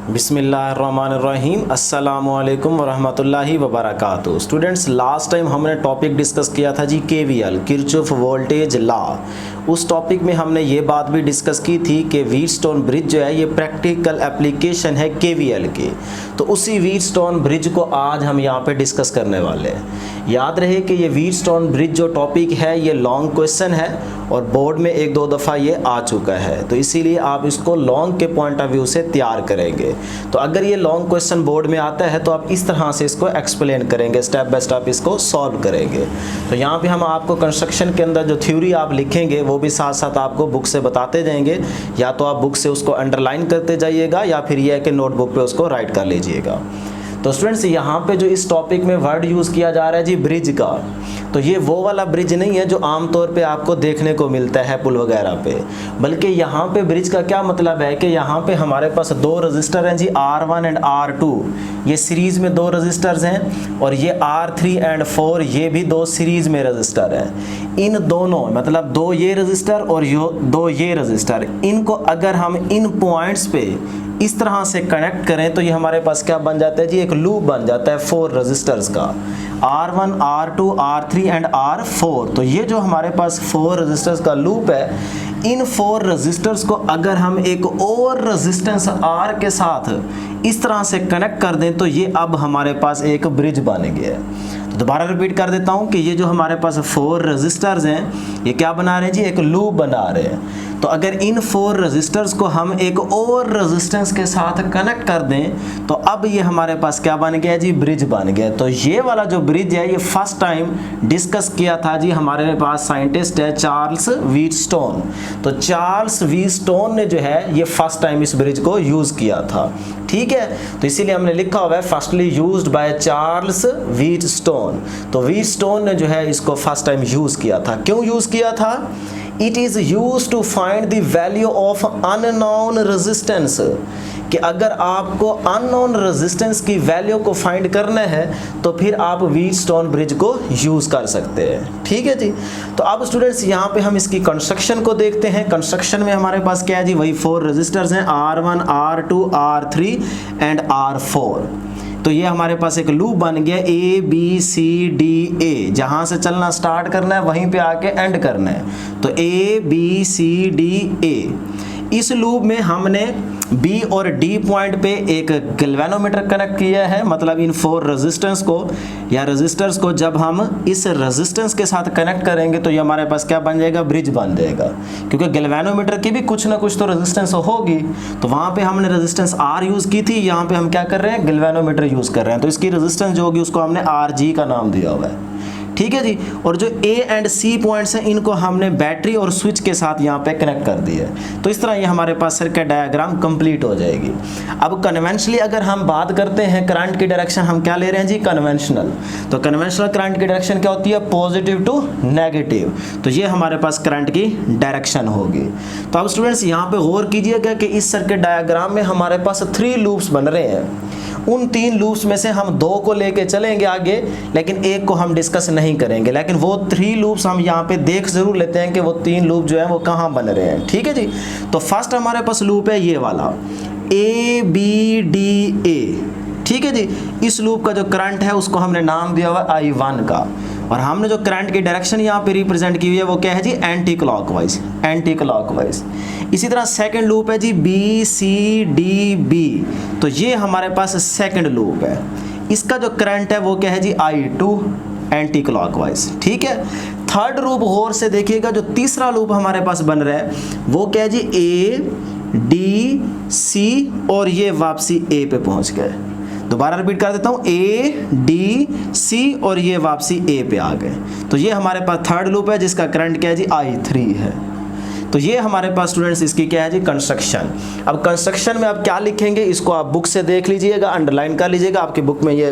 बिस्मिल्लाहिर्रहमानिर्रहीम अस्सलामुअलैकुम वरहमतुल्लाहि वबरकातुहू। स्टूडेंट्स, लास्ट टाइम हमने टॉपिक डिस्कस किया था जी केवीएल, किरचॉफ वोल्टेज लॉ। उस टॉपिक में हमने ये बात भी डिस्कस की थी कि व्हीटस्टोन ब्रिज जो है ये प्रैक्टिकल एप्लीकेशन है केवीएल की। तो उसी व्हीटस्टोन ब्रिज को आज हम यहाँ पे डिस्कस करने वाले हैं। याद रहे कि ये व्हीटस्टोन ब्रिज जो टॉपिक है ये लॉन्ग क्वेश्चन है और बोर्ड में एक दो दफ़ा ये आ चुका है, तो इसीलिए आप इसको लॉन्ग के पॉइंट ऑफ व्यू से तैयार करेंगे। तो अगर ये लॉन्ग क्वेश्चन बोर्ड में आता है तो आप इस तरह से इसको एक्सप्लेन करेंगे, स्टेप बाय स्टेप इसको सॉल्व करेंगे। तो यहाँ पे हम आपको कंस्ट्रक्शन के अंदर जो थ्योरी आप लिखेंगे वो भी साथ साथ आपको बुक से बताते जाएंगे, या तो आप बुक से उसको अंडरलाइन करते जाइएगा या फिर ये है कि नोटबुक पे उसको राइट कर लीजिएगा। तो स्टूडेंट्स, यहाँ पे जो इस टॉपिक में वर्ड यूज़ किया जा रहा है जी ब्रिज का, तो ये वो वाला ब्रिज नहीं है जो आमतौर पे आपको देखने को मिलता है पुल वगैरह पे, बल्कि यहाँ पे ब्रिज का क्या मतलब है कि यहाँ पे हमारे पास दो रजिस्टर हैं जी, R1 एंड R2। ये सीरीज़ में दो रजिस्टर्स हैं और ये R3 एंड 4 ये भी दो सीरीज़ में रजिस्टर हैं। इन दोनों मतलब दो ये रजिस्टर और दो ये रजिस्टर, इनको अगर हम इन पॉइंट्स पे इस तरह से कनेक्ट करें तो ये हमारे पास क्या बन जाता है जी, एक लूप बन जाता है 4 रजिस्टर्स का, R1, R2, R3 and R4। तो ये जो हमारे पास 4 रजिस्टर्स का लूप है, इन 4 रजिस्टर्स को अगर हम एक और रजिस्टेंस R के साथ इस तरह से कनेक्ट कर दें तो ये अब हमारे पास एक ब्रिज बन गया है। तो दोबारा रिपीट कर देता हूँ कि ये जो हमारे पास 4 रजिस्टर्स हैं ये क्या बना रहे हैं जी, एक लूप बना रहे हैं। तो अगर इन 4 रजिस्टर्स को हम एक और रेजिस्टेंस के साथ कनेक्ट कर दें तो अब ये हमारे पास क्या बन गया जी, ब्रिज बन गया। तो ये वाला जो ब्रिज है ये फर्स्ट टाइम डिस्कस किया था जी, हमारे पास साइंटिस्ट है चार्ल्स व्हीटस्टोन। तो चार्ल्स व्हीटस्टोन ने जो है ये फर्स्ट टाइम इस ब्रिज को यूज़ किया था, ठीक है। तो इसीलिए हमने लिखा हुआ है firstly used by Charles Wheatstone. तो व्हीटस्टोन ने जो है इसको फर्स्ट टाइम यूज़ किया था। क्यों यूज़ किया था? It is used to find the value of unknown resistance, कि अगर आपको अननोन रेजिस्टेंस की वैल्यू को फाइंड करना है तो फिर आप व्हीटस्टोन ब्रिज को यूज़ कर सकते हैं, ठीक है जी। तो अब स्टूडेंट्स यहाँ पे हम इसकी कंस्ट्रक्शन को देखते हैं। कंस्ट्रक्शन में हमारे पास क्या है जी, वही 4 रजिस्टर्स हैं, R1, R2, R3 and R4। तो ये हमारे पास एक लूप बन गया ABCDA, जहाँ से चलना स्टार्ट करना है वहीं पे आके एंड करना है। तो ABCDA, इस लूप में हमने B और D पॉइंट पे एक गैल्वेनोमीटर कनेक्ट किया है, मतलब इन 4 रेजिस्टेंस को या रेजिस्टर्स को जब हम इस रेजिस्टेंस के साथ कनेक्ट करेंगे तो ये हमारे पास क्या बन जाएगा, ब्रिज बन जाएगा। क्योंकि गैल्वेनोमीटर की भी कुछ ना कुछ तो रेजिस्टेंस होगी, तो वहाँ पे हमने रेजिस्टेंस R यूज़ की थी, यहाँ पे हम क्या कर रहे हैं, गैल्वेनोमीटर यूज़ कर रहे हैं। तो इसकी रेजिस्टेंस जो होगी उसको हमने RG का नाम दिया हुआ है, ठीक है जी। और जो A एंड C पॉइंट्स हैं इनको हमने बैटरी और स्विच के साथ यहाँ पे कनेक्ट कर दिया है। तो इस तरह ये हमारे पास सर्किट डायग्राम कंप्लीट हो जाएगी। अब कन्वेंशनली अगर हम बात करते हैं करंट की डायरेक्शन, हम क्या ले रहे हैं जी, कन्वेंशनल। तो कन्वेंशनल करंट की डायरेक्शन क्या होती है, पॉजिटिव टू नेगेटिव। तो ये हमारे पास करंट की डायरेक्शन होगी। तो अब स्टूडेंट्स यहाँ पे गौर कीजिएगा कि इस सर्किट डायग्राम में हमारे पास 3 लूप्स बन रहे हैं। उन 3 लूप्स में से हम 2 को लेके चलेंगे आगे, लेकिन एक को हम डिस्कस नहीं करेंगे। लेकिन वो 3 लूप्स हम यहाँ पे देख जरूर लेते हैं कि वो 3 लूप जो है वो कहाँ बन रहे हैं, ठीक है जी। तो फर्स्ट हमारे पास लूप है ये वाला ABDA, ठीक है जी। इस लूप का जो करंट है उसको हमने नाम दिया हुआ I1 का, और हमने जो करंट की डायरेक्शन यहाँ पे रिप्रेजेंट की हुई है वो क्या है जी, एंटी क्लॉकवाइज, एंटी क्लॉकवाइज। इसी तरह सेकंड लूप है जी BCDB, तो ये हमारे पास सेकंड लूप है। इसका जो करंट है वो क्या है जी, I2, एंटी क्लॉकवाइज, ठीक है। थर्ड लूप गौर से देखिएगा, जो तीसरा लूप हमारे पास बन रहा है वो क्या है जी, ADC, और ये वापसी A पे पहुंच गए। दोबारा रिपीट कर देता हूँ, ADC और ये वापसी A पे आ गए। तो ये हमारे पास थर्ड लूप है जिसका करंट क्या है जी, I3 है। तो ये हमारे पास स्टूडेंट्स इसकी क्या है जी, कंस्ट्रक्शन। अब कंस्ट्रक्शन में आप क्या लिखेंगे इसको आप बुक से देख लीजिएगा, अंडरलाइन कर लीजिएगा, आपकी बुक में ये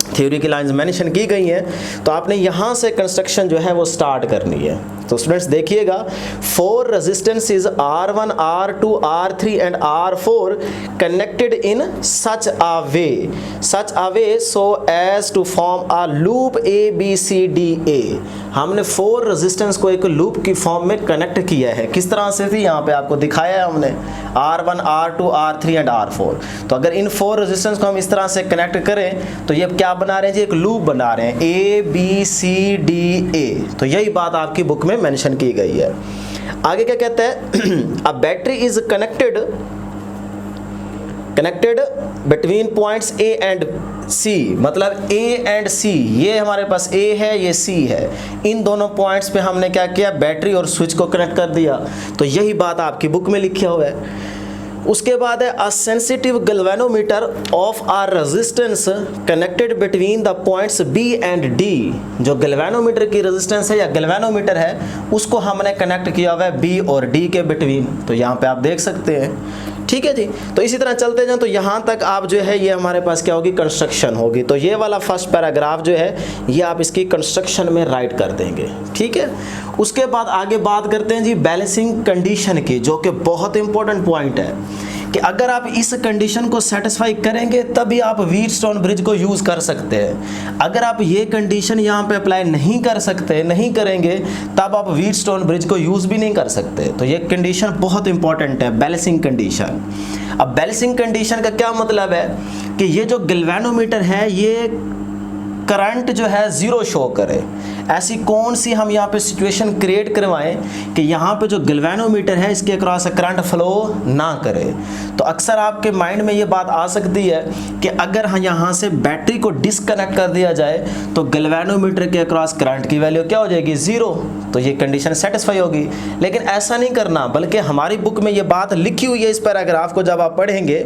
थ्योरी की लाइंस मेंशन की गई हैं। तो आपने यहाँ से कंस्ट्रक्शन जो है वो स्टार्ट करनी है। तो स्टूडेंट्स देखिएगा, 4 resistances R1, R2, R3 and R4 connected in such a way so as to form a loop ABCDA। हमने 4 रेजिस्टेंस को एक लूप की फॉर्म में कनेक्ट किया है। किस तरह से थी, यहाँ पे आपको दिखाया है हमने, R1, R2, R3 and R4। तो अगर इन 4 रेजिस्टेंस को हम इस तरह से कनेक्ट करें तो ये क्या बना रहे हैं जी, एक लूप बना रहे हैं ABCDA। तो यही बात आपकी बुक में मेंशन की गई है। आगे क्या कहता है, a battery is connected between points A and C, मतलब A एंड C, ये हमारे पास A है, ये C है, इन दोनों पॉइंट्स पे हमने क्या किया, बैटरी और स्विच को कनेक्ट कर दिया। तो यही बात आपकी बुक में लिखा हुआ है। उसके बाद है a sensitive galvanometer of a resistance connected between the points B and D। जो गैल्वेनोमीटर की रेजिस्टेंस है या गैल्वेनोमीटर है उसको हमने कनेक्ट किया हुआ है B और D के बिटवीन। तो यहाँ पे आप देख सकते हैं, ठीक है जी। तो इसी तरह चलते जाएं तो यहाँ तक आप जो है ये हमारे पास क्या होगी, कंस्ट्रक्शन होगी। तो ये वाला फर्स्ट पैराग्राफ जो है ये आप इसकी कंस्ट्रक्शन में राइट कर देंगे, ठीक है। उसके बाद आगे बात करते हैं जी बैलेंसिंग कंडीशन की, जो कि बहुत इंपॉर्टेंट पॉइंट है कि अगर आप इस कंडीशन को सेटिस्फाई करेंगे तभी आप व्हीटस्टोन ब्रिज को यूज़ कर सकते हैं। अगर आप ये कंडीशन यहाँ पे अप्लाई नहीं कर सकते, नहीं करेंगे, तब आप व्हीटस्टोन ब्रिज को यूज़ भी नहीं कर सकते। तो ये कंडीशन बहुत इंपॉर्टेंट है, बैलेंसिंग कंडीशन। अब बैलेंसिंग कंडीशन का क्या मतलब है कि ये जो गैल्वेनोमीटर है ये करंट जो है 0 शो करे। ऐसी कौन सी हम यहाँ पे सिचुएशन क्रिएट करवाएं कि यहाँ पे जो गैल्वेनोमीटर है इसके अक्रॉस करंट फ्लो ना करे। तो अक्सर आपके माइंड में ये बात आ सकती है कि अगर यहाँ से बैटरी को डिस्कनेक्ट कर दिया जाए तो गैल्वेनोमीटर के अक्रॉस करंट की वैल्यू क्या हो जाएगी, 0। तो ये कंडीशन सेटिस्फाई होगी। लेकिन ऐसा नहीं करना, बल्कि हमारी बुक में ये बात लिखी हुई है। इस पैराग्राफ को जब आप पढ़ेंगे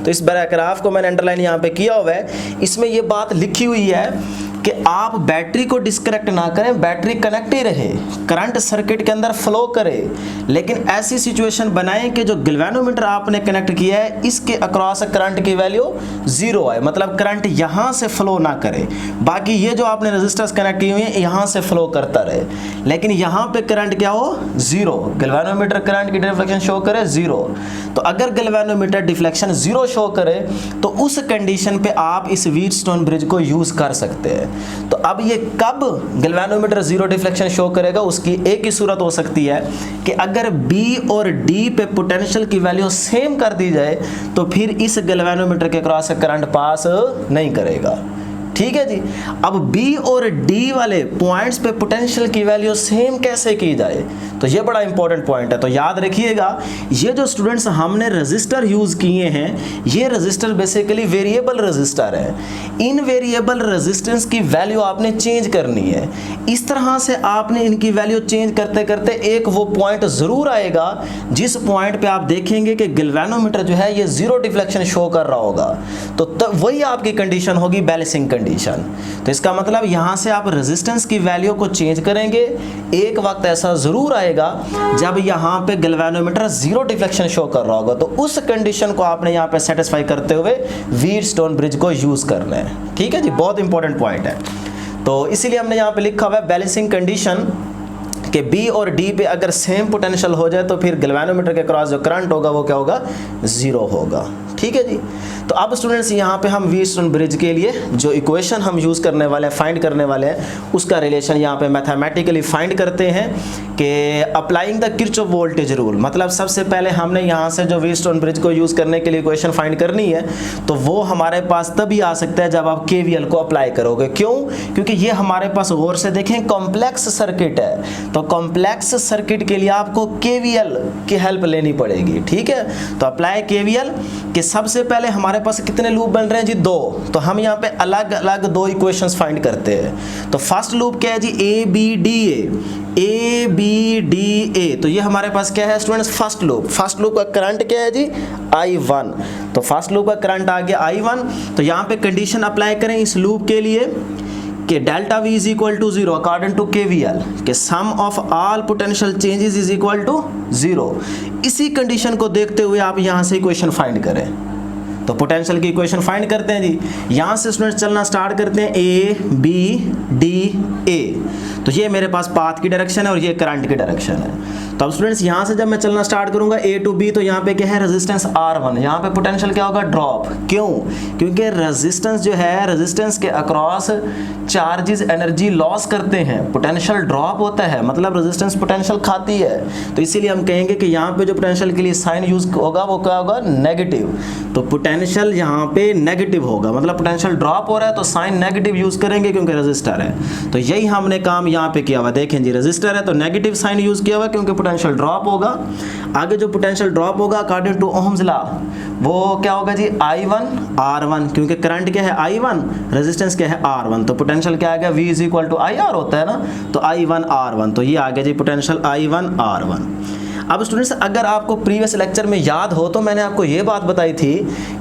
तो इस पैराग्राफ को मैंने अंडरलाइन यहाँ पे किया हुआ है, इसमें ये बात लिखी हुई है कि आप बैटरी को डिस्कनेक्ट ना करें, बैटरी कनेक्ट ही रहे, करंट सर्किट के अंदर फ्लो करे। लेकिन ऐसी सिचुएशन बनाएं कि जो गैल्वेनोमीटर आपने कनेक्ट किया है इसके अक्रॉस करंट की वैल्यू 0 है, मतलब करंट यहां से फ्लो ना करे। बाकी ये जो आपने रेजिस्टर्स कनेक्ट किए हुए हैं यहां से फ्लो करता रहे, लेकिन यहां पे करंट क्या हो, 0। गैल्वेनोमीटर करंट की डिफ्लेक्शन शो करे 0। तो अगर गैल्वेनोमीटर डिफ्लेक्शन 0 शो करे तो उस कंडीशन पे आप इस व्हीटस्टोन ब्रिज को यूज कर सकते हैं। तो अब ये कब गैल्वेनोमीटर 0 डिफ्लेक्शन शो करेगा, उसकी एक ही सूरत हो सकती है कि अगर B और D पे पोटेंशियल की वैल्यू सेम कर दी जाए तो फिर इस गैल्वेनोमीटर के क्रॉस करंट पास नहीं करेगा, ठीक है जी। अब B और D वाले पॉइंट्स पे पोटेंशियल की वैल्यू सेम कैसे की जाए, तो ये बड़ा इंपॉर्टेंट पॉइंट है। तो याद रखिएगा, ये जो स्टूडेंट्स हमने रजिस्टर यूज किए हैं ये रजिस्टर बेसिकली वेरिएबल रजिस्टर है। इन वेरिएबल रेजिस्टेंस की वैल्यू आपने चेंज करनी है। इस तरह से आपने इनकी वैल्यू चेंज करते करते एक वो पॉइंट जरूर आएगा जिस पॉइंट पे आप देखेंगे कि गैल्वेनोमीटर जो है ये 0 डिफ्लेक्शन शो कर रहा होगा। तो तब वही आपकी कंडीशन होगी बैलेंसिंग कंडीशन। तो इसका मतलब यहां से आप रेजिस्टेंस की वैल्यू को चेंज करेंगे। एक वक्त ऐसा जरूर आएगा जब यहां पे गैल्वेनोमीटर 0 डिफ्लेक्शन शो कर रहा होगा, तो उस कंडीशन को आपने यहां पे सेटिस्फाई करते हुए व्हीटस्टोन ब्रिज को यूज करना है, ठीक है जी। बहुत इंपॉर्टेंट पॉइंट है। तो इसीलिए हमने यहां पे लिखा हुआ है बैलेंसिंग कंडीशन कि B और D पे अगर सेम पोटेंशियल हो जाए तो फिर गैल्वेनोमीटर के क्रॉस जो करंट होगा वो क्या होगा, 0 होगा, ठीक है जी। तो अब स्टूडेंट्स यहाँ पे हम व्हीटस्टोन ब्रिज के लिए जो इक्वेशन हम यूज़ करने वाले हैं, फाइंड करने वाले हैं, उसका रिलेशन यहाँ पे मैथमेटिकली फाइंड करते हैं कि applying the Kirchhoff voltage rule. मतलब सबसे पहले हमने यहाँ से जो व्हीटस्टोन ब्रिज को यूज़ करने के लिए इक्वेशन फाइंड करनी है तो वो हमारे पास तभी आ सकता है जब आप KVL को अप्लाई करोगे। क्यों? क्योंकि ये हमारे पास गौर से देखें कॉम्प्लेक्स सर्किट है, तो कॉम्प्लेक्स सर्किट के लिए आपको KVL की हेल्प लेनी पड़ेगी, ठीक है। तो अप्लाई KVL कि सबसे पहले हमारे पास कितने लूप बन रहे हैं जी, 2। तो हम यहाँ पे अलग अलग 2 इक्वेशंस फाइंड करते हैं। तो फर्स्ट लूप क्या है जी, ABDA। तो ये हमारे पास क्या है स्टूडेंट्स, फर्स्ट लूप का करंट क्या है जी, I1। तो फर्स्ट लूप का करंट आ गया I1। तो यहाँ पे कंडीशन अप्लाई करें इस लूप के लिए कि delta V is equal to 0 according to KVL कि sum of all potential changes is equal to 0। इसी कंडीशन को देखते हुए आप यहाँ से इक्वेशन फाइंड करें। तो पोटेंशियल की इक्वेशन फाइंड करते हैं जी। यहाँ से स्टूडेंट्स चलना स्टार्ट करते हैं, ए बी डी ए, तो ये मेरे पास पाथ की डायरेक्शन है और ये करंट की डायरेक्शन है। तो अब स्टूडेंट्स यहाँ से जब मैं चलना स्टार्ट करूंगा ए टू बी, तो यहाँ पे क्या है रेजिस्टेंस R1, यहाँ पे पोटेंशियल क्या होगा ड्रॉप। क्यों? क्योंकि रेजिस्टेंस जो है, रेजिस्टेंस के अक्रॉस चार्जेस एनर्जी लॉस करते हैं, पोटेंशियल ड्रॉप होता है, मतलब रेजिस्टेंस पोटेंशियल खाती है। तो इसीलिए हम कहेंगे कि यहाँ पे जो पोटेंशियल के लिए साइन यूज होगा वो क्या होगा, नेगेटिव। तो पोटेंशियल यहाँ पे नेगेटिव होगा, मतलब पोटेंशियल ड्रॉप हो रहा है तो साइन नेगेटिव यूज करेंगे क्योंकि रेजिस्टर है। तो यही हमने काम यहाँ पे किया हुआ, देखें जी रेजिस्टर है तो नेगेटिव साइन यूज किया हुआ क्योंकि पोटेंशियल ड्रॉप होगा। आगे जो पोटेंशियल ड्रॉप होगा अकॉर्डिंग टू ओहम्स लॉ वो क्या होगा जी, I1 R1, क्योंकि करंट क्या है I1, रेजिस्टेंस क्या है R1, तो पोटेंशियल क्या आ गया, V is equal to IR होता है ना, तो I1 R1, तो ये आ गया जी पोटेंशियल I1 R1। अब स्टूडेंट्स अगर आपको प्रीवियस लेक्चर में याद हो तो मैंने आपको ये बात बताई थी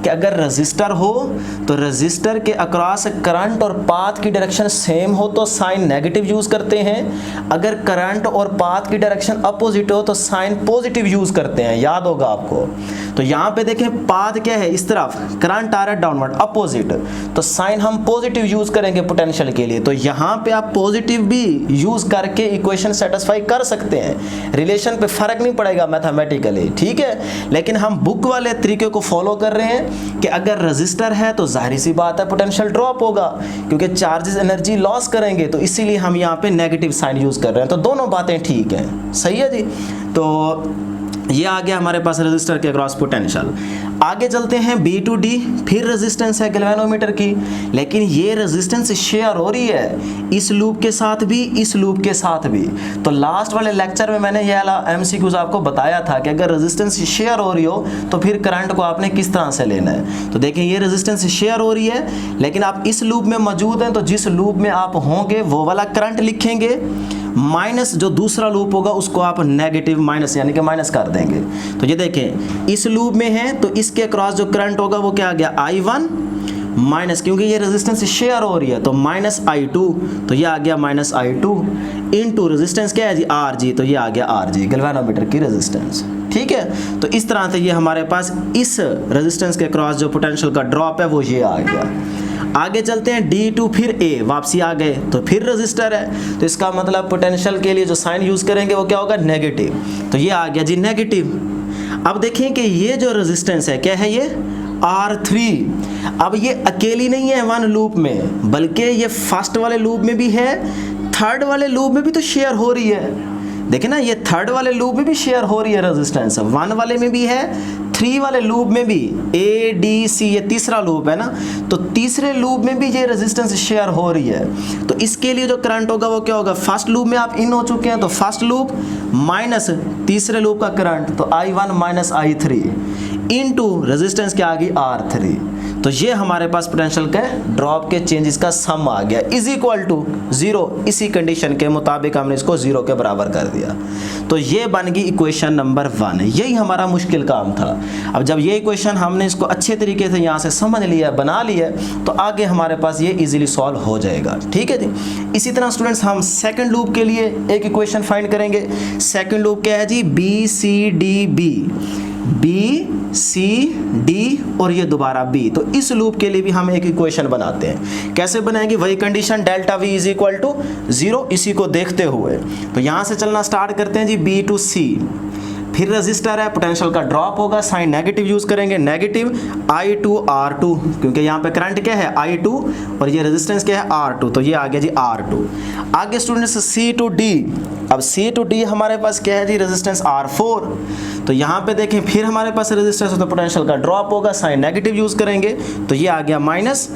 कि अगर रजिस्टर हो तो रजिस्टर के अक्रॉस करंट और पाथ की डायरेक्शन सेम हो तो साइन नेगेटिव यूज करते हैं, अगर करंट और पाथ की डायरेक्शन अपोजिट हो तो साइन पॉजिटिव यूज करते हैं, याद होगा आपको। तो यहाँ पे देखें पाथ क्या है, इस तरफ करंट आ रहा है डाउनवर्ड अपोजिट, तो साइन हम पॉजिटिव यूज करेंगे पोटेंशियल के लिए। तो यहाँ पे आप पॉजिटिव भी यूज करके इक्वेशन सेटिस्फाई कर सकते हैं, रिलेशन पे फर्क नहीं पड़ेगा मैथमेटिकली, ठीक है। लेकिन हम बुक वाले तरीके को फॉलो कर रहे हैं कि अगर रजिस्टर है तो जाहिर सी बात है पोटेंशियल ड्रॉप होगा क्योंकि चार्जेस एनर्जी लॉस करेंगे, तो इसीलिए हम यहाँ पे नेगेटिव साइन यूज कर रहे हैं। तो दोनों बातें ठीक हैं, सही है जी। तो ये आ गया हमारे पास रेजिस्टर के अक्रॉस पोटेंशियल। आगे चलते हैं B to D, फिर रेजिस्टेंस है गैल्वेनोमीटर की, लेकिन ये रेजिस्टेंस शेयर हो रही है इस लूप के साथ भी, इस लूप के साथ भी। तो लास्ट वाले लेक्चर में मैंने ये वाला MCQs आपको बताया था कि अगर रेजिस्टेंस शेयर हो रही हो तो फिर करंट को आपने किस तरह से लेना है। तो देखिए ये रेजिस्टेंस शेयर हो रही है लेकिन आप इस लूप में मौजूद हैं, तो जिस लूप में आप होंगे वो वाला करंट लिखेंगे, माइनस जो दूसरा लूप होगा उसको आप नेगेटिव माइनस यानी कि माइनस कर देंगे। तो ये देखें इस लूप में है तो इसके अक्रॉस जो करंट होगा वो क्या आ गया, I1 माइनस, क्योंकि ये रेजिस्टेंस शेयर हो रही है तो माइनस I2, तो ये आ गया माइनस I2 इनटू रेजिस्टेंस क्या है जी, RG, तो ये आ गया RG गैल्वेनोमीटर की रेजिस्टेंस, ठीक है। तो इस तरह से ये हमारे पास इस रेजिस्टेंस के अक्रॉस जो पोटेंशियल का ड्रॉप है वो ये आ गया। आगे चलते हैं D2, फिर A, वापसी आ गए तो फिर रेजिस्टर है, तो इसका मतलब पोटेंशियल के लिए जो साइन यूज करेंगे वो क्या होगा, नेगेटिव, तो ये आ गया जी नेगेटिव। अब देखें कि ये जो रेजिस्टेंस है क्या है, ये R3। अब ये अकेली नहीं है वन लूप में, बल्कि ये फर्स्ट वाले लूप में भी है, थर्ड वाले लूप में भी तो शेयर हो रही है। देखिए ना ये थर्ड वाले लूप में भी शेयर हो रही है रेजिस्टेंस, वन वाले में भी है, थ्री वाले लूप में भी, ADC ये तीसरा लूप है ना, तो तीसरे लूप में भी ये रेजिस्टेंस शेयर हो रही है। तो इसके लिए जो करंट होगा वो क्या होगा, फर्स्ट लूप में आप इन हो चुके हैं तो फर्स्ट लूप माइनस तीसरे लूप का करंट, तो I1 minus I3 into resistance क्या आ गई, R3। तो ये हमारे पास पोटेंशियल के ड्रॉप के चेंजेस का सम आ गया इज इक्वल टू 0। इसी कंडीशन के मुताबिक हमने इसको 0 के बराबर कर दिया। तो ये बन गई इक्वेशन नंबर 1। यही हमारा मुश्किल काम था। अब जब ये इक्वेशन हमने इसको अच्छे तरीके से यहाँ से समझ लिया, बना लिया, तो आगे हमारे पास ये इजीली सॉल्व हो जाएगा, ठीक है जी। इसी तरह स्टूडेंट्स हम सेकंड लूप के लिए एक इक्वेशन फाइंड करेंगे। सेकंड लूप क्या है जी, BCD और ये दोबारा B। तो इस लूप के लिए भी हम एक इक्वेशन बनाते हैं। कैसे बनाएंगे, वही condition delta V is equal to 0, इसी को देखते हुए। तो यहाँ से चलना स्टार्ट करते हैं जी, B to C, फिर रजिस्टर है, पोटेंशियल का ड्रॉप होगा, साइन नेगेटिव यूज करेंगे, नेगेटिव I2 R2, क्योंकि यहाँ पे करंट क्या है I2 और ये रेजिस्टेंस क्या है R2, तो ये आ गया जी R2। आगे स्टूडेंट्स C to D। अब C to D हमारे पास क्या है जी, रेजिस्टेंस R4। तो यहाँ पे देखें फिर हमारे पास रेजिस्टेंस हो तो पोटेंशियल का ड्रॉप होगा, साइन नेगेटिव यूज करेंगे, तो ये आ गया माइनस।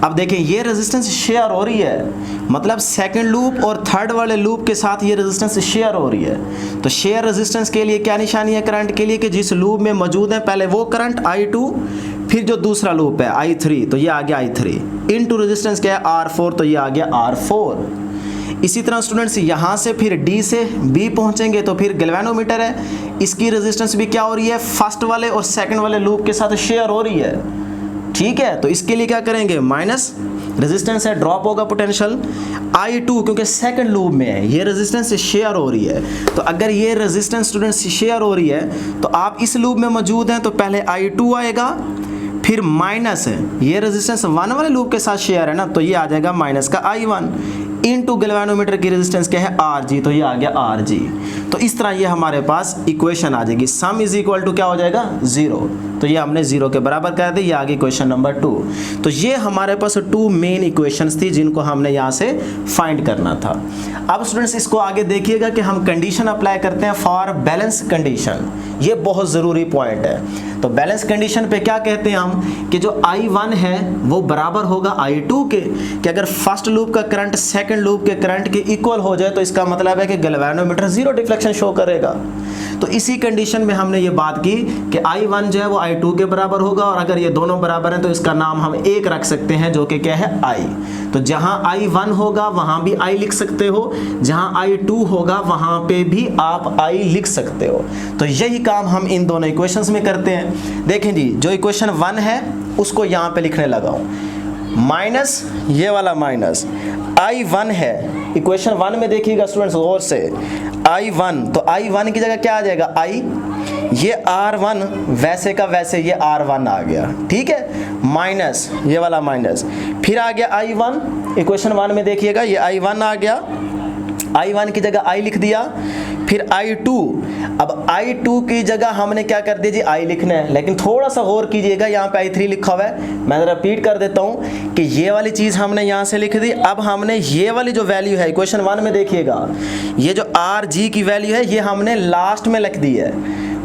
अब देखें ये रेजिस्टेंस शेयर हो रही है, मतलब सेकंड लूप और थर्ड वाले लूप के साथ ये रेजिस्टेंस शेयर हो रही है। तो शेयर रेजिस्टेंस के लिए क्या निशानी है करंट के लिए, कि जिस लूप में मौजूद है पहले वो करंट I2, फिर जो दूसरा लूप है I3, तो ये आ गया I3 इनटू रेजिस्टेंस क्या है R4, तो ये आ गया R4। इसी तरह स्टूडेंट्स यहाँ से फिर D से B पहुँचेंगे तो फिर गैल्वेनोमीटर है, इसकी रेजिस्टेंस भी क्या हो रही है, फर्स्ट वाले और सेकंड वाले लूप के साथ शेयर हो रही है, ठीक है। तो इसके लिए क्या करेंगे, माइनस रेजिस्टेंस है, ड्रॉप होगा पोटेंशियल I2, क्योंकि सेकंड लूप में है, ये रेजिस्टेंस शेयर हो रही है। तो अगर ये रेजिस्टेंस स्टूडेंट्स शेयर हो रही है तो आप इस लूप में मौजूद हैं तो पहले I2 आएगा, फिर माइनस ये रेजिस्टेंस 1 वाले लूप के साथ शेयर है ना, तो ये आ जाएगा माइनस का I1 इनटू गैल्वेनोमीटर की रेजिस्टेंस क्या है Rg, तो ये आ गया Rg। तो इस तरह ये हमारे पास इक्वेशन आ जाएगी। सम इज इक्वल टू क्या हो जाएगा 0, तो ये हमने 0 के बराबर कर दी। ये आ गई क्वेश्चन नंबर 2। तो ये हमारे पास 2 मेन इक्वेशंस थी जिनको हमने यहाँ से फाइंड करना था। अब स्टूडेंट्स इसको आगे देखिएगा कि हम कंडीशन अप्लाई करते हैं फॉर बैलेंस कंडीशन। ये बहुत ज़रूरी पॉइंट है। तो बैलेंस कंडीशन पे क्या कहते हैं हम कि जो I1 है वो बराबर होगा I2 के, कि अगर फर्स्ट लूप का करंट सेकंड लूप के करंट के इक्वल हो जाए तो इसका मतलब है कि गैल्वेनोमीटर 0 डिफ्लेक्शन शो करेगा। तो इसी कंडीशन में हमने ये बात की कि I1 जो है वो I2 के बराबर होगा, और अगर ये दोनों बराबर हैं तो इसका नाम हम एक रख सकते हैं जो कि क्या है I। तो जहां I1 होगा वहां भी I लिख सकते हो, जहां I2 होगा वहां पे भी आप I लिख सकते हो। तो यही काम हम इन दोनों इक्वेशंस में करते हैं। देखें जी, जो इक्वेशन 1 है उसको यहाँ पे लिखने लगा हूँ, माइनस ये वाला माइनस I1 है। इक्वेशन 1 में देखिएगा स्टूडेंट्स गौर से, I1, तो I1 की जगह क्या आ जाएगा I, ये R1 वैसे का वैसे ये R1 आ गया, ठीक है, माइनस ये वाला माइनस, फिर आ गया I1। इक्वेशन 1 में देखिएगा ये I1 आ गया, I1 की जगह I लिख दिया, फिर I2। अब I2 की जगह हमने क्या कर दिया जी I लिखना है, लेकिन थोड़ा सा गौर कीजिएगा, यहाँ पे I3 लिखा हुआ है। मैं रिपीट कर देता हूँ कि ये वाली चीज़ हमने यहाँ से लिख दी। अब हमने ये वाली जो वैल्यू है इक्वेशन 1 में देखिएगा, ये जो Rg की वैल्यू है ये हमने लास्ट में लिख दी है,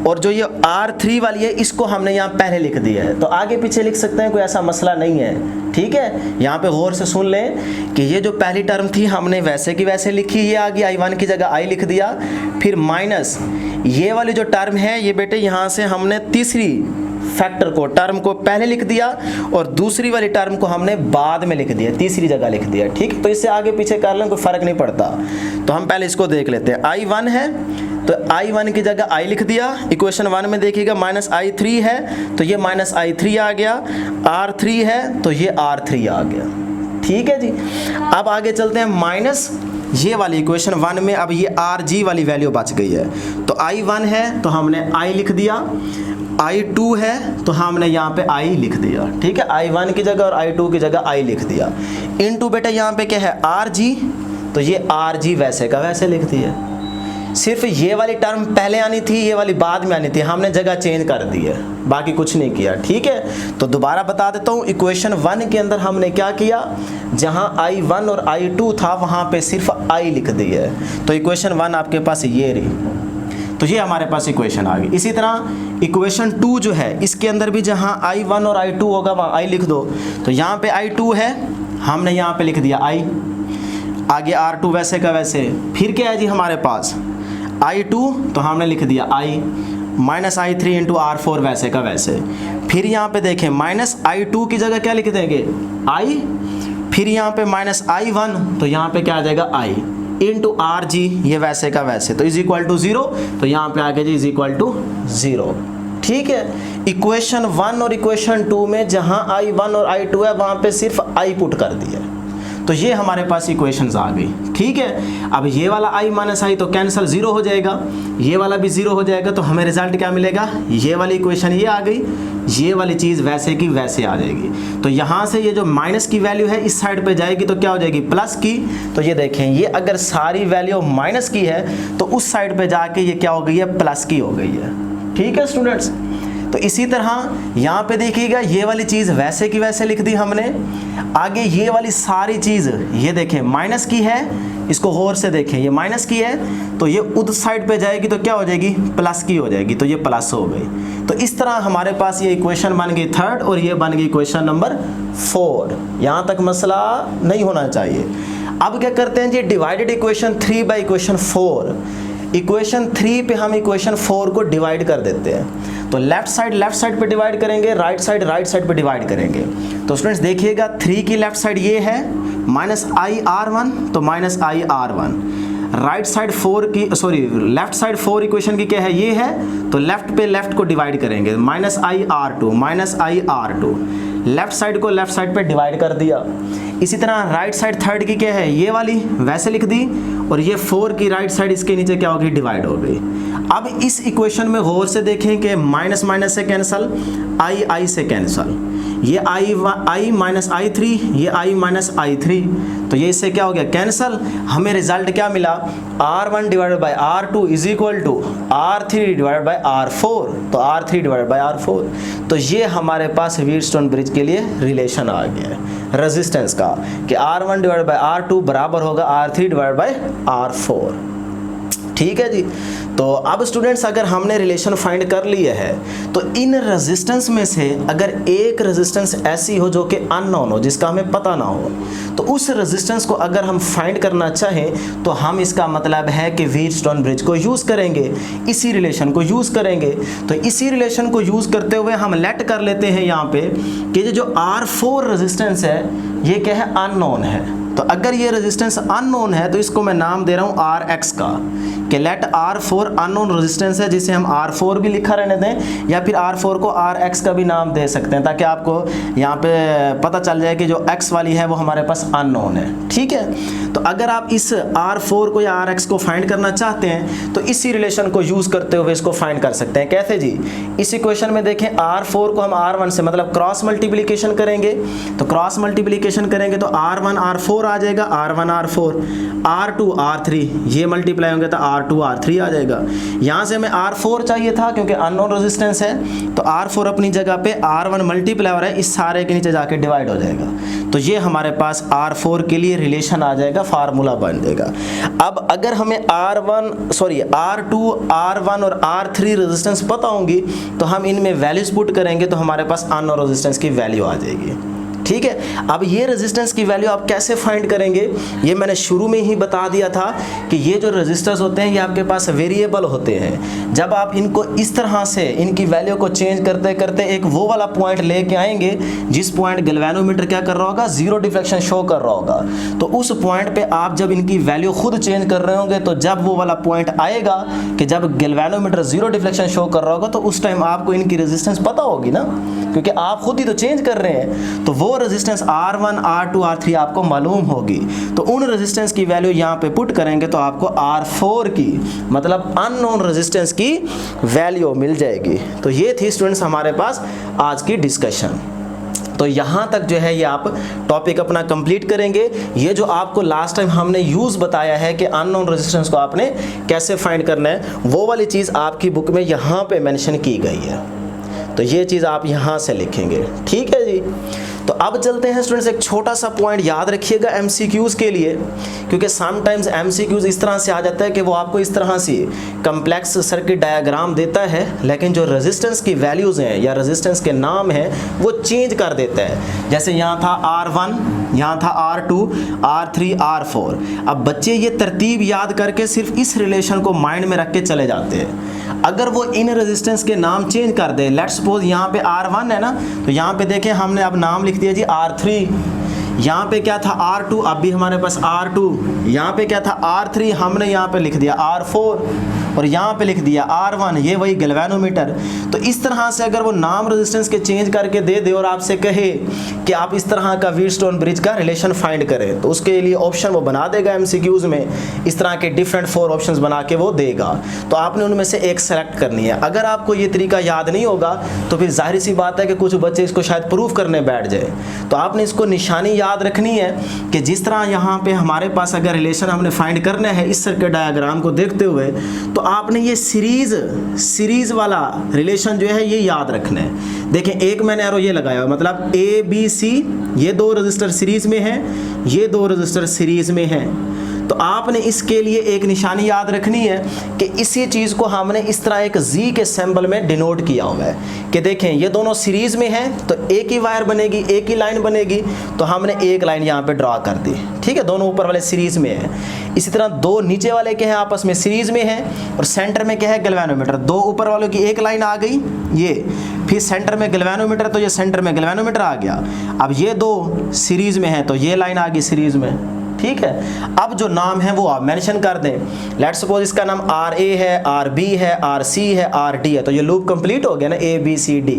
और जो ये R3 वाली है इसको हमने यहाँ पहले लिख दिया है। तो आगे पीछे लिख सकते हैं, कोई ऐसा मसला नहीं है, ठीक है। यहाँ पे गौर से सुन लें कि ये जो पहली टर्म थी हमने वैसे की वैसे लिखी, ये आ गई I1 की जगह I लिख दिया, फिर माइनस ये वाली जो टर्म है ये बेटे यहाँ से हमने तीसरी फैक्टर को टर्म को पहले लिख दिया और दूसरी वाली टर्म को हमने बाद में लिख दिया, तीसरी जगह लिख दिया, ठीक। तो इससे आगे पीछे कर लें कोई फ़र्क नहीं पड़ता। तो हम पहले इसको देख लेते हैं। I1 है तो I1 की जगह I लिख दिया। इक्वेशन 1 में देखिएगा माइनस I3 है तो ये माइनस I3 आ गया, R3 है तो ये R3 आ गया, ठीक है जी। अब आगे चलते हैं माइनस ये वाली इक्वेशन 1 में, अब ये Rg वाली वैल्यू बच गई है। तो I1 है तो हमने I लिख दिया, I2 है तो हमने यहाँ पे I लिख दिया, ठीक है। I1 की जगह और I2 की जगह I लिख दिया, इनटू बेटा यहाँ पे क्या है Rg, तो ये Rg वैसे का वैसे लिख दिया। सिर्फ ये वाली टर्म पहले आनी थी, ये वाली बाद में आनी थी, हमने जगह चेंज कर दी है, बाकी कुछ नहीं किया, ठीक है। तो दोबारा बता देता हूँ, इक्वेशन 1 के अंदर हमने क्या किया, जहाँ I1 और I2 था वहाँ पे सिर्फ I लिख दी है। तो इक्वेशन 1 आपके पास ये रही, तो ये हमारे पास इक्वेशन आ गई। इसी तरह इक्वेशन 2 जो है इसके अंदर भी जहाँ I1 और I2 होगा वहाँ I लिख दो। तो यहाँ पे I2 है, हमने यहाँ पे लिख दिया I, आगे R2 वैसे का वैसे, फिर क्या है जी हमारे पास I2 तो हमने लिख दिया I, minus I3 into R4 वैसे का वैसे, फिर यहाँ पे देखें माइनस I2 की जगह क्या लिख देंगे I, फिर यहाँ पे माइनस I1 तो यहाँ पे क्या आ जाएगा I इंटू Rg, ये वैसे का वैसे, तो इज इक्वल टू 0, तो यहाँ पे आ गया जी इज इक्वल टू 0, ठीक है। इक्वेशन 1 और इक्वेशन 2 में जहाँ I1 और I2 है वहाँ पे सिर्फ I पुट कर दिया, तो ये हमारे पास इक्वेशंस आ गई, ठीक है। अब ये वाला I माइनस I तो कैंसिल 0 हो जाएगा, ये वाला भी 0 हो जाएगा, तो हमें रिजल्ट क्या मिलेगा, ये वाली इक्वेशन ये आ गई, ये वाली चीज़ वैसे की वैसे आ जाएगी। तो यहाँ से ये जो माइनस की वैल्यू है इस साइड पे जाएगी तो क्या हो जाएगी प्लस की। तो ये देखें, ये अगर सारी वैल्यू माइनस की है तो उस साइड पे जाके ये क्या हो गई है, प्लस की हो गई है, ठीक है स्टूडेंट्स। तो इसी तरह यहाँ पे देखिएगा, ये वाली चीज़ वैसे की वैसे लिख दी हमने। आगे ये वाली सारी चीज़ ये देखें माइनस की है, इसको गौर से देखें, ये माइनस की है तो ये उस साइड पे जाएगी तो क्या हो जाएगी, प्लस की हो जाएगी, तो ये प्लस हो गई। तो इस तरह हमारे पास ये इक्वेशन बन गई 3rd और ये बन गई इक्वेशन नंबर 4। यहाँ तक मसला नहीं होना चाहिए। अब क्या करते हैं जी, divided equation 3 by equation 4। Equation 3 पे हम इक्वेशन 4 को डिवाइड कर देते हैं। तो लेफ्ट साइड पे डिवाइड करेंगे, राइट साइड पे डिवाइड करेंगे। तो स्टूडेंट्स देखिएगा, 3 की लेफ्ट साइड ये है माइनस IR1 तो माइनस IR1, राइट साइड 4 की लेफ्ट साइड 4 इक्वेशन की क्या है, ये है, तो लेफ्ट पे लेफ्ट को डिवाइड करेंगे, minus IR2 minus IR2, left side को लेफ्ट साइड पे डिवाइड कर दिया। इसी तरह राइट साइड 3rd की क्या है, ये वाली वैसे लिख दी, और ये 4 की राइट साइड इसके नीचे क्या होगी, डिवाइड हो गई। अब इस इक्वेशन में गौर से देखें कि माइनस माइनस से कैंसल, आई से कैंसल, ये आई माइनस i3, ये i माइनस i3, तो ये इससे क्या हो गया कैंसल। हमें रिजल्ट क्या मिला, R1 divided by R2 is equal to R3 divided by R4, तो R3 डिवाइडेड बाई R4। तो ये हमारे पास व्हीटस्टोन ब्रिज के लिए रिलेशन आ गया है रेजिस्टेंस का, कि R1 डिवाइडेड बाई R2 बराबर होगा R3 डिवाइडेड बाई R4। ठीक है जी। तो अब स्टूडेंट्स अगर हमने रिलेशन फाइंड कर लिए है तो इन रेजिस्टेंस में से अगर एक रेजिस्टेंस ऐसी हो जो कि अननोन हो, जिसका हमें पता ना हो, तो उस रेजिस्टेंस को अगर हम फाइंड करना चाहें तो हम इसका मतलब है कि व्हीटस्टोन ब्रिज को यूज़ करेंगे, इसी रिलेशन को यूज़ करेंगे। तो इसी रिलेशन को यूज़ करते हुए हम लेट कर लेते हैं यहाँ पे कि जो R4 रेजिस्टेंस है ये क्या है, अननोन है। तो अगर ये रेजिस्टेंस अननोन है तो इसको मैं नाम दे रहा हूँ RX का, कि लेट R4 अननोन रेजिस्टेंस है, जिसे हम R4 भी लिखा रहने दें या फिर R4 को RX का भी नाम दे सकते हैं, ताकि आपको यहाँ पे पता चल जाए कि जो X वाली है वो हमारे पास अननोन है। ठीक है। तो अगर आप इस R4 को या RX को फाइंड करना चाहते हैं तो इसी रिलेशन को यूज़ करते हुए इसको फाइंड कर सकते हैं। कैसे जी, इस इक्वेशन में देखें R4 को हम R1 से मतलब क्रॉस मल्टीप्लिकेशन करेंगे, तो क्रॉस मल्टीप्लिकेशन करेंगे तो R1 R4 आ जाएगा, R1 R4, R2 R3, ये मल्टीप्लाई होंगे तो R2 R3 आ जाएगा। यहाँ से हमें R4 चाहिए था क्योंकि अननोन रेजिस्टेंस है, तो R4 अपनी जगह पे R1 मल्टीप्लाई हो रहा है, इस सारे के नीचे जाके डिवाइड हो जाएगा। तो ये हमारे पास R4 के लिए रिलेशन आ जाएगा, फार्मूला बन जाएगा। अब अगर हमें R2, R1 और R3 रेजिस्टेंस पता होंगी तो हम इनमें वैल्यूज पुट करेंगे तो हमारे पास अननोन रेजिस्टेंस की वैल्यू आ जाएगी। ठीक है। अब ये रेजिस्टेंस की वैल्यू आप कैसे फाइंड करेंगे, ये मैंने शुरू में ही बता दिया था कि ये जो रेजिस्टर्स होते हैं ये आपके पास वेरिएबल होते हैं। जब आप इनको इस तरह से इनकी वैल्यू को चेंज करते करते एक वो वाला पॉइंट लेके आएंगे जिस पॉइंट गैल्वेनोमीटर क्या कर रहा होगा, जीरो डिफ्लेक्शन शो कर रहा होगा, तो उस पॉइंट पे आप जब इनकी वैल्यू खुद चेंज कर रहे होंगे तो जब वो वाला पॉइंट आएगा कि जब गैल्वेनोमीटर जीरो डिफ्लेक्शन शो कर रहा होगा तो उस टाइम आपको इनकी रेजिस्टेंस पता होगी ना, क्योंकि आप खुद ही तो चेंज कर रहे हैं। तो वो रेजिस्टेंस R1, R2, R3 आपको मालूम होगी, तो उन रेजिस्टेंस की वैल्यू यहाँ पे पुट करेंगे तो आपको R4 की मतलब अननोन रेजिस्टेंस की वैल्यू मिल जाएगी। तो ये थी स्टूडेंट्स हमारे पास आज की डिस्कशन। तो यहाँ तक जो है ये आप टॉपिक अपना कंप्लीट करेंगे। ये जो आपको लास्ट टाइम हमने यूज़ बताया है कि अननोन रेजिस्टेंस को आपने कैसे फाइंड करना है, वो वाली चीज़ आपकी बुक में यहाँ पे मेंशन की गई है, तो ये चीज़ आप यहाँ से लिखेंगे। ठीक है जी। तो अब चलते हैं स्टूडेंट्स, एक छोटा सा पॉइंट याद रखिएगा एमसीक्यूज़ के लिए, क्योंकि समटाइम्स एमसीक्यूज़ इस तरह से आ जाता है कि वो आपको इस तरह से कम्प्लेक्स सर्किट डायग्राम देता है, लेकिन जो रेजिस्टेंस की वैल्यूज़ हैं या रेजिस्टेंस के नाम हैं वो चेंज कर देता है। जैसे यहाँ था R1, यहाँ था R2, R3, R4। अब बच्चे ये तरतीब याद करके सिर्फ इस रिलेशन को माइंड में रख के चले जाते हैं। अगर वो इन रेजिस्टेंस के नाम चेंज कर दे, लेट्स सपोज यहाँ पे R1 है ना, तो यहाँ पे देखें हमने अब नाम लिख दिया जी R3, यहाँ पे क्या था R2, अब भी हमारे पास R2, यहाँ पे क्या था R3, हमने यहाँ पे लिख दिया R4, और यहाँ पे लिख दिया R1, ये वही गैल्वेनोमीटर। तो इस तरह से अगर वो नाम रेजिस्टेंस के चेंज करके दे दे और आपसे कहे कि आप इस तरह का व्हीटस्टोन ब्रिज का रिलेशन फाइंड करें, तो उसके लिए ऑप्शन वो बना देगा एमसीक्यूज़ में, इस तरह के डिफरेंट 4 ऑप्शंस बना के वो देगा। तो आपने उनमें से एक सेलेक्ट करनी है। अगर आपको ये तरीका याद नहीं होगा तो फिर जाहिर सी बात है कि कुछ बच्चे इसको शायद प्रूफ करने बैठ जाए। तो आपने इसको निशानी याद रखनी है कि जिस तरह यहाँ पे हमारे पास अगर रिलेशन हमने फाइंड करना है इस सर्किट डायग्राम को देखते हुए, तो आपने ये सीरीज वाला रिलेशन जो है ये याद रखना है। देखें एक मैंने एरो ये लगाया हुआ, मतलब A B C, ये 2 रजिस्टर सीरीज में हैं, ये 2 रजिस्टर सीरीज में हैं। तो आपने इसके लिए एक निशानी याद रखनी है कि इसी चीज़ को हमने इस तरह एक Z के सिंबल में डिनोट किया हुआ है कि देखें ये दोनों सीरीज़ में हैं तो एक ही वायर बनेगी, एक ही लाइन बनेगी, तो हमने एक लाइन यहाँ पे ड्रा कर दी। ठीक है, दोनों ऊपर वाले सीरीज़ में हैं। इसी तरह 2 नीचे वाले के हैं आपस में सीरीज़ में हैं, और सेंटर में क्या है गैल्वेनोमीटर। 2 ऊपर वालों की एक लाइन आ गई ये, फिर सेंटर में गैल्वेनोमीटर, तो ये सेंटर में गैल्वेनोमीटर आ गया। अब ये 2 सीरीज़ में हैं तो ये लाइन आ गई सीरीज़ में। ठीक है, अब जो नाम है वो आप मेंशन कर दें। लेट्स सपोज इसका नाम RA है, RB है, RC है, RD है, तो ये लूप कंप्लीट हो गया ना, A B C D।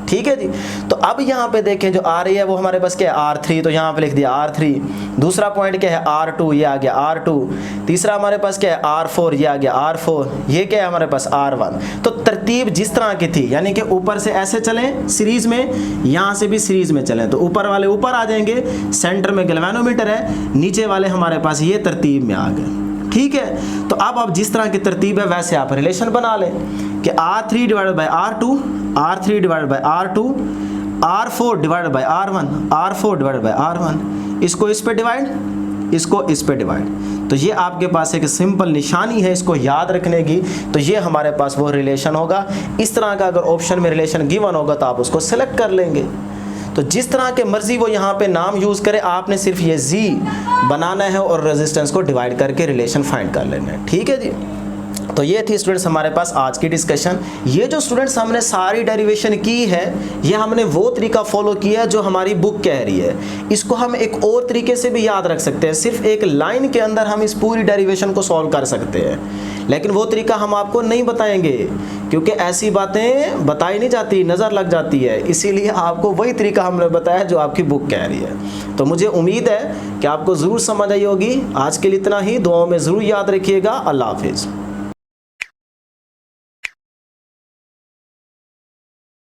ठीक है जी। तो अब यहाँ पे देखें जो आ रही है वो हमारे पास क्या है R3, तो यहाँ पे लिख दिया R3। दूसरा पॉइंट क्या है R2, ये आ गया R2। तीसरा हमारे पास क्या है R4, ये आ गया R4। ये क्या है हमारे पास R1। तो तरतीब जिस तरह की थी, यानी कि ऊपर से ऐसे चलें सीरीज में, यहाँ से भी सीरीज में चलें, तो ऊपर वाले ऊपर आ जाएंगे, सेंटर में गैल्वेनोमीटर है, नीचे वाले हमारे पास ये तरतीब में आ गए। ठीक है, तो अब आप जिस तरह की तरतीब है वैसे आप रिलेशन बना लें कि R3 divided by R2, R3 divided by R2, R4 divided by R1, R4 divided by R1। इसको इस पे डिवाइड, इसको इस पे डिवाइड। तो ये आपके पास एक सिंपल निशानी है, इसको याद रखने की। तो ये हमारे पास वो रिलेशन होगा। इस तरह का अगर ऑप्शन में रिलेशन गिवन होगा तो आप उसको सेलेक्ट कर लेंगे। तो जिस तरह के मर्जी वो यहाँ पे नाम यूज़ करे, आपने सिर्फ ये जी बनाना है और रेजिस्टेंस को डिवाइड करके रिलेशन फाइंड कर लेना है। ठीक है जी। तो ये थी स्टूडेंट्स हमारे पास आज की डिस्कशन। ये जो स्टूडेंट्स हमने सारी डेरिवेशन की है, ये हमने वो तरीका फॉलो किया जो हमारी बुक कह रही है। इसको हम एक और तरीके से भी याद रख सकते हैं, सिर्फ एक लाइन के अंदर हम इस पूरी डेरिवेशन को सॉल्व कर सकते हैं, लेकिन वो तरीका हम आपको नहीं बताएंगे क्योंकि ऐसी बातें बताई नहीं जाती, नज़र लग जाती है। इसीलिए आपको वही तरीका हमने बताया जो आपकी बुक कह रही है। तो मुझे उम्मीद है कि आपको ज़रूर समझ आई होगी। आज के लिए इतना ही, दुआओं में ज़रूर याद रखिएगा। अल्लाह हाफिज़।